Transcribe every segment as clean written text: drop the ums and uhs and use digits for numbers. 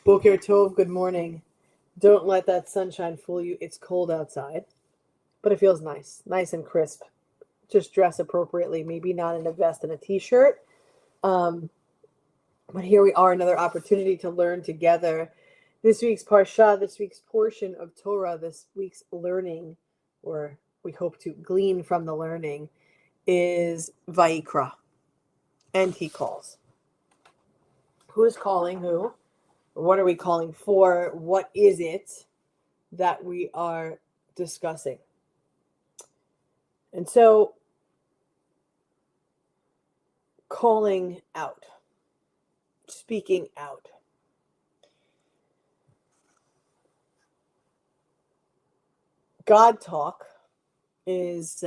Boker Tov, good morning. Don't let that sunshine fool you. It's cold outside, but it feels nice and crisp. Just dress appropriately, maybe not in a vest and a t-shirt. But here we are, another opportunity to learn together. This week's Parsha, this week's portion of Torah, this week's learning, or we hope to glean from the learning, is Vayikra. And he calls. Who is calling who? What are we calling for? What is it that we are discussing? And so, calling out, speaking out. God talk is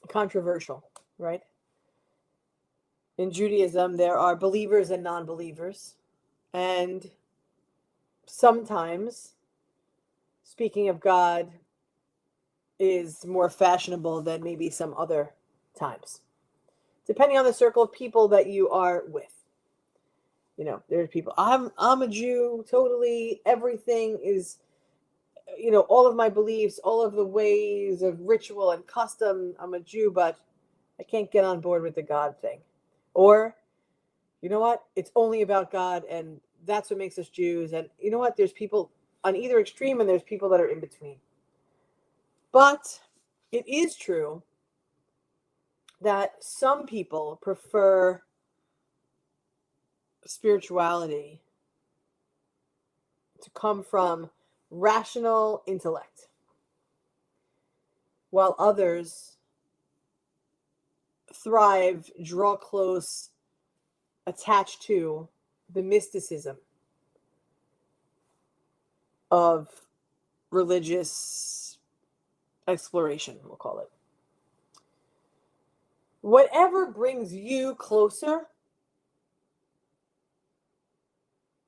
controversial, right? In Judaism, there are believers and non-believers. And sometimes speaking of God is more fashionable than maybe some other times, depending on the circle of people that you are with. You know, there's people, I'm a Jew, totally, everything is, all of my beliefs, all of the ways of ritual and custom, I'm a Jew, but I can't get on board with the God thing. Or, you know what, it's only about God, and that's what makes us Jews. And you know what, there's people on either extreme, and there's people that are in between. But it is true that some people prefer spirituality to come from rational intellect, while others thrive, draw close, attach to the mysticism of religious exploration, we'll call it. Whatever brings you closer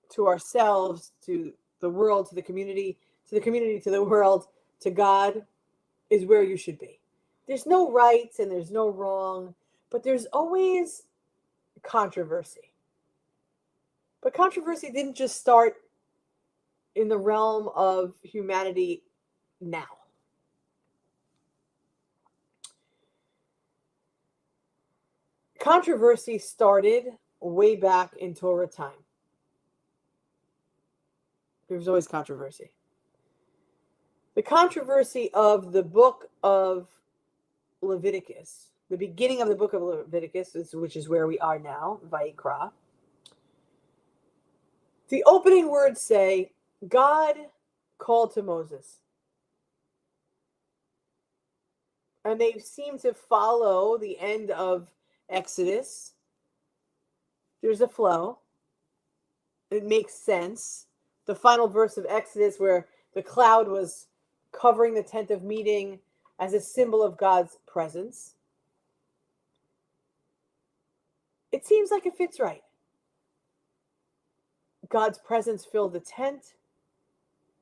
to ourselves, to the world, to the community, to the world, to God, is where you should be. There's no rights and there's no wrong, but there's always controversy. But controversy didn't just start in the realm of humanity now. Controversy started way back in Torah time. There was always controversy. The controversy of the book of Leviticus, the beginning of the book of Leviticus, which is where we are now, Vayikra. The opening words say, God called to Moses. And they seem to follow the end of Exodus. There's a flow. It makes sense. The final verse of Exodus, where the cloud was covering the tent of meeting, as a symbol of God's presence, it seems like it fits right. God's presence filled the tent.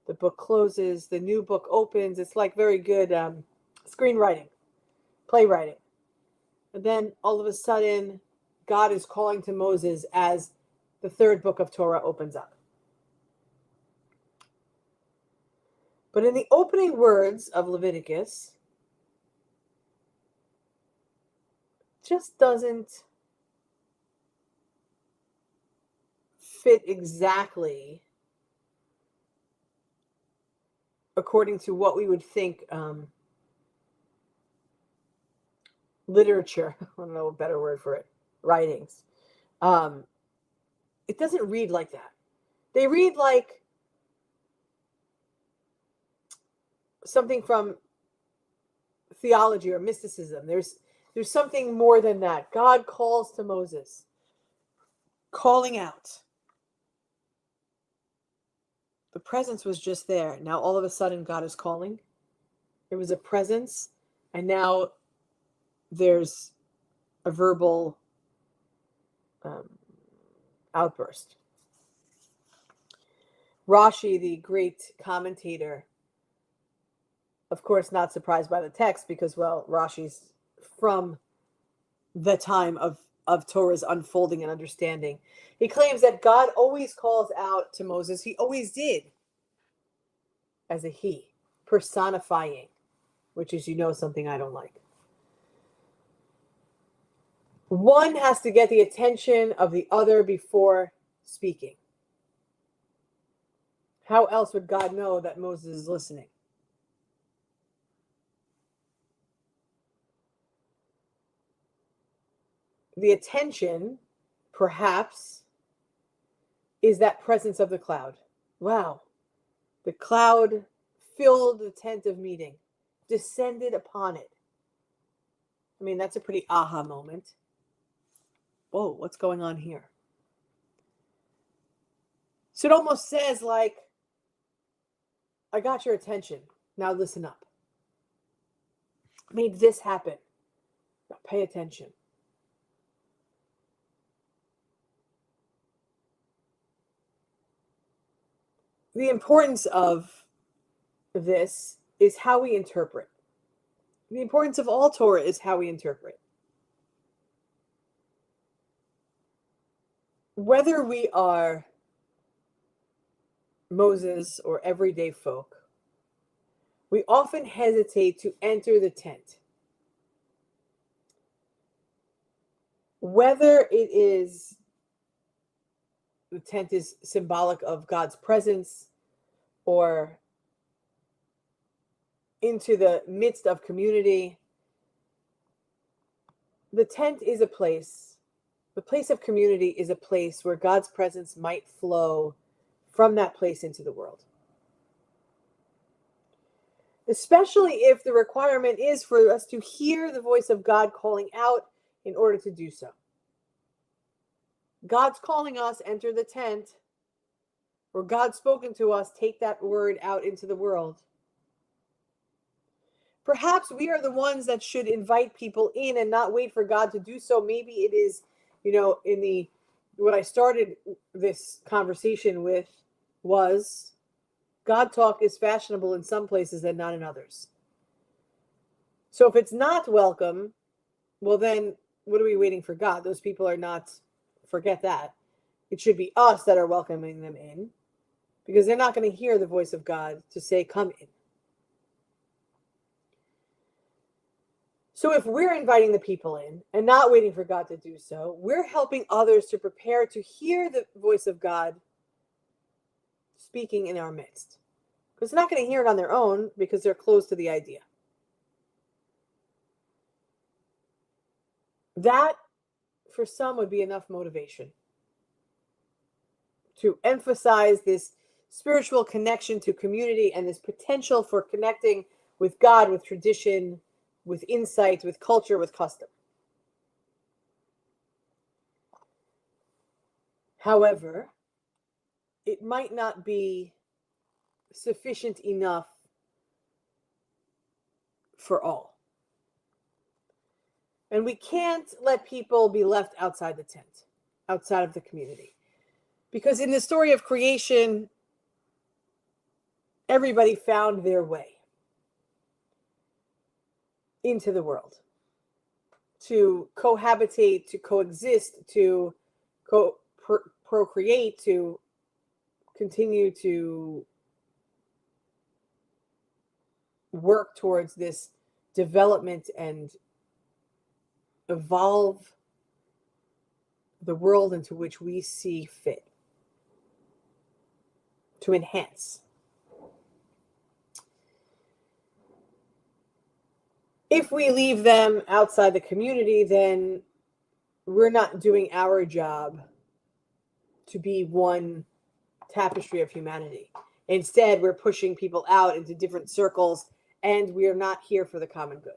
The book closes. The new book opens. It's like very good screenwriting, playwriting. And then all of a sudden, God is calling to Moses as the third book of Torah opens up. But in the opening words of Leviticus, just doesn't fit exactly according to what we would think literature, I don't know a better word for it, writings. It doesn't read like that. They read like something from theology or mysticism. There's something more than that. God calls to Moses, calling out. The presence was just there. Now all of a sudden God is calling. There was a presence, and now there's a verbal outburst. Rashi, the great commentator, of course, not surprised by the text because, well, Rashi's from the time of Torah's unfolding and understanding. He claims that God always calls out to Moses. He always did, as a he, personifying, which is, something I don't like. One has to get the attention of the other before speaking. How else would God know that Moses is listening? The attention, perhaps, is that presence of the cloud. Wow. The cloud filled the tent of meeting, descended upon it. I mean, that's a pretty aha moment. Whoa, what's going on here? So it almost says like, I got your attention. Now listen up. Made this happen. Now pay attention. The importance of this is how we interpret. The importance of all Torah is how we interpret. Whether we are Moses or everyday folk, we often hesitate to enter the tent. Whether it is the tent is symbolic of God's presence or into the midst of community, the tent is a place, the place of community is a place where God's presence might flow from that place into the world. Especially if the requirement is for us to hear the voice of God calling out in order to do so. God's calling us, enter the tent, or God's spoken to us, take that word out into the world. Perhaps we are the ones that should invite people in and not wait for God to do so. Maybe it is, in what I started this conversation with was God talk is fashionable in some places and not in others. So if it's not welcome, well then what are we waiting for God? Those people are not, forget that. It should be us that are welcoming them in, because they're not going to hear the voice of God to say, come in. So if we're inviting the people in and not waiting for God to do so, we're helping others to prepare to hear the voice of God speaking in our midst. Because they're not going to hear it on their own because they're close to the idea. That, for some, would be enough motivation to emphasize this spiritual connection to community and this potential for connecting with God, with tradition, with insight, with culture, with custom. However, it might not be sufficient enough for all. And we can't let people be left outside the tent, outside of the community. Because in the story of creation, everybody found their way into the world to cohabitate, to coexist, to procreate, to continue to work towards this development and evolve the world into which we see fit, to enhance. If we leave them outside the community, then we're not doing our job to be one tapestry of humanity. Instead, we're pushing people out into different circles, and we are not here for the common good.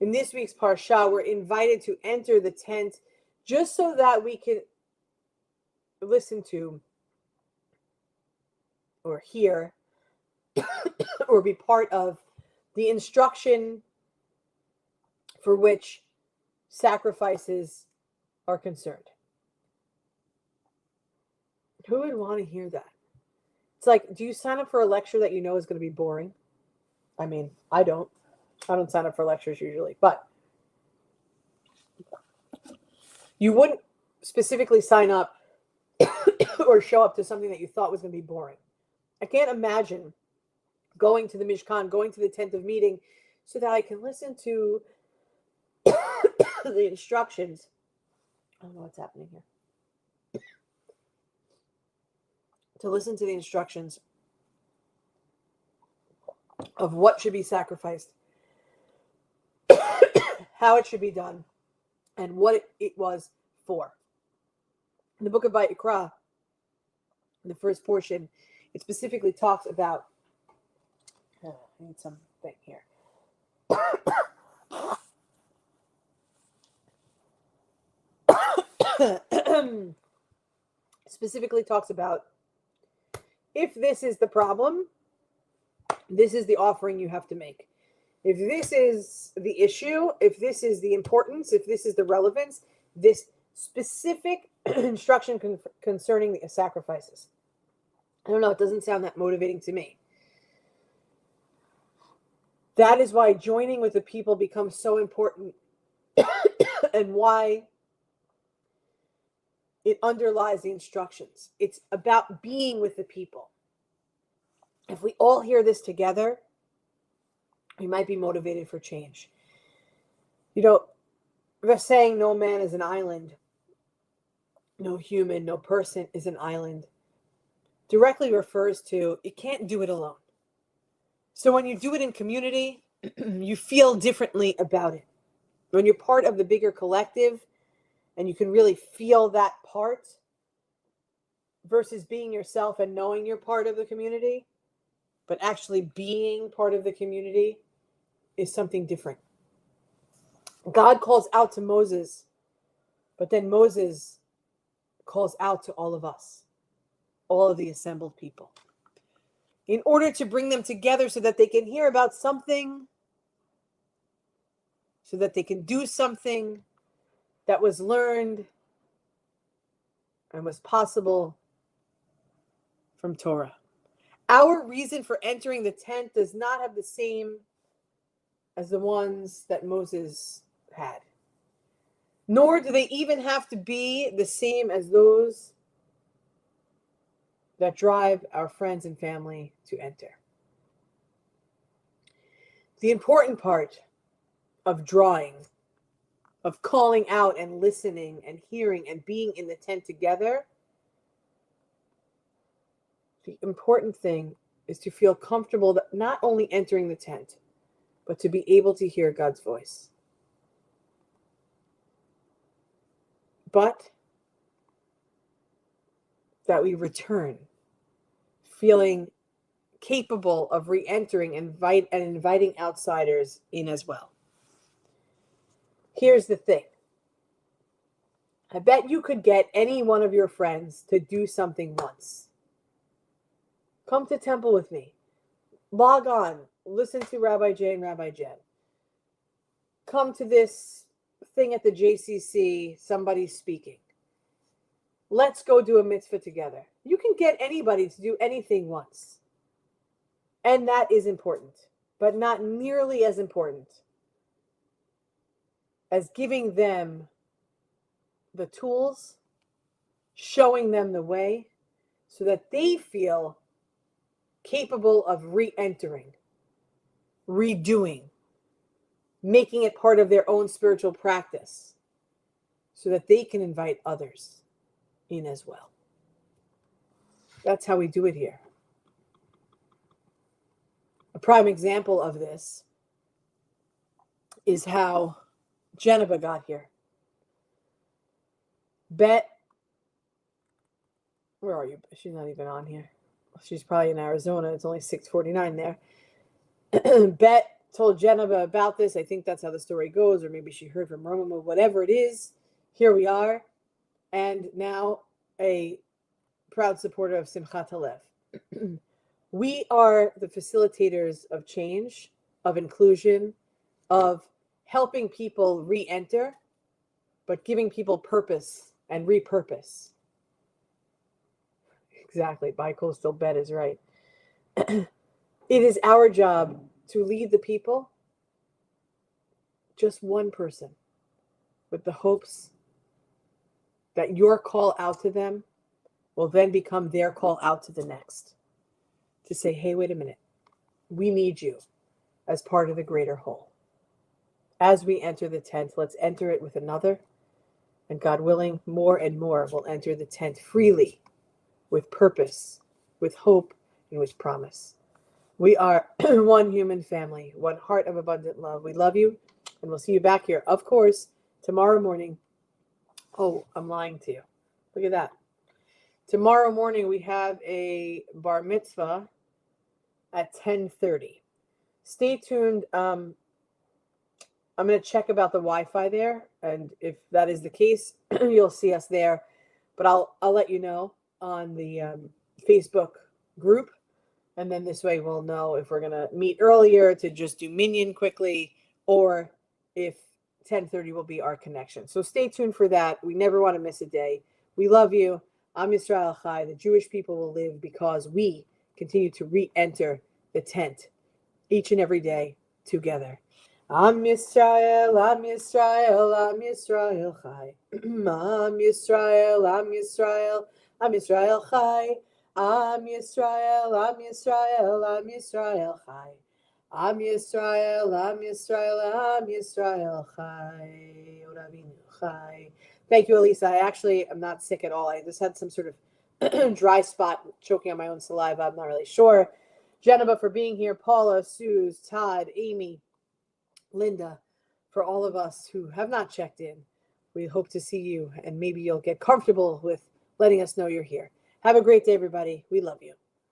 In this week's Parsha, we're invited to enter the tent just so that we can listen to or hear or be part of the instruction for which sacrifices are concerned. Who would want to hear that? It's like, do you sign up for a lecture that you know is going to be boring? I mean, I don't sign up for lectures usually, but you wouldn't specifically sign up or show up to something that you thought was going to be boring. I can't imagine going to the Mishkan, going to the tent of meeting so that I can listen to the instructions. I don't know what's happening here. To listen to the instructions of what should be sacrificed, how it should be done, and what it was for. In the book of Vayikra, the first portion, it specifically talks about, I need something here. Specifically talks about, if this is the problem, this is the offering you have to make. If this is the issue, if this is the importance, if this is the relevance, this specific instruction concerning the sacrifices. I don't know, it doesn't sound that motivating to me. That is why joining with the people becomes so important and why it underlies the instructions. It's about being with the people. If we all hear this together, we might be motivated for change. You know, we're saying no man is an island. No human, no person is an island. Directly refers to it can't do it alone. So when you do it in community, you feel differently about it. When you're part of the bigger collective and you can really feel that part versus being yourself and knowing you're part of the community, but actually being part of the community is something different. God calls out to Moses, but then Moses calls out to all of us, all of the assembled people, in order to bring them together so that they can hear about something, so that they can do something that was learned and was possible from Torah. Our reason for entering the tent does not have the same as the ones that Moses had, nor do they even have to be the same as those that drive our friends and family to enter. The important part of drawing, of calling out and listening and hearing and being in the tent together, the important thing is to feel comfortable that not only entering the tent, but to be able to hear God's voice. But that we return feeling capable of re-entering and inviting outsiders in as well. Here's the thing. I bet you could get any one of your friends to do something once. Come to temple with me. log on, listen to Rabbi Jay and Rabbi Jen. Come to this thing at the JCC, somebody's speaking. Let's go do a mitzvah together. You can get anybody to do anything once. And that is important, but not nearly as important as giving them the tools, showing them the way, so that they feel capable of re-entering, redoing, making it part of their own spiritual practice, so that they can invite others in as well. That's how we do it here. A prime example of this is how Geneva got here. Bet, where are you? She's not even on here. She's probably in Arizona. It's only 6:49 there. Bet told Geneva about this. I think that's how the story goes, or maybe she heard from Roma, whatever it is. Here we are. And now a proud supporter of Simchat Halev. We are the facilitators of change, of inclusion, of helping people re-enter, but giving people purpose and repurpose. Exactly. Bi-coastal Bet is right. It is our job to lead the people, just one person, with the hopes that your call out to them will then become their call out to the next. To say, hey, wait a minute. We need you as part of the greater whole. As we enter the tent, let's enter it with another. And God willing, more and more will enter the tent freely, with purpose, with hope, and with promise. We are one human family, one heart of abundant love. We love you, and we'll see you back here, of course, tomorrow morning. Oh, I'm lying to you. Look at that. Tomorrow morning, we have a bar mitzvah at 10:30. Stay tuned. I'm going to check about the Wi-Fi there, and if that is the case, you'll see us there. But I'll let you know on the Facebook group, and then this way we'll know if we're going to meet earlier to just do minyan quickly, or if 10:30 will be our connection. So stay tuned for that. We never want to miss a day. We love you. Am Yisrael Chai. The Jewish people will live because we continue to re-enter the tent each and every day together. Am Yisrael, Am Yisrael, Am Yisrael Chai. Am Yisrael, Am Yisrael, Am Yisrael Chai. Am Yisrael, Am Yisrael, Am Yisrael Chai. Am Yisrael, Am Yisrael, Am Yisrael Chai. Oravinu Chai. Thank you, Elisa. I actually am not sick at all. I just had some sort of dry spot, choking on my own saliva. I'm not really sure. Geneva for being here. Paula, Suze, Todd, Amy, Linda, for all of us who have not checked in. We hope to see you, and maybe you'll get comfortable with letting us know you're here. Have a great day, everybody. We love you.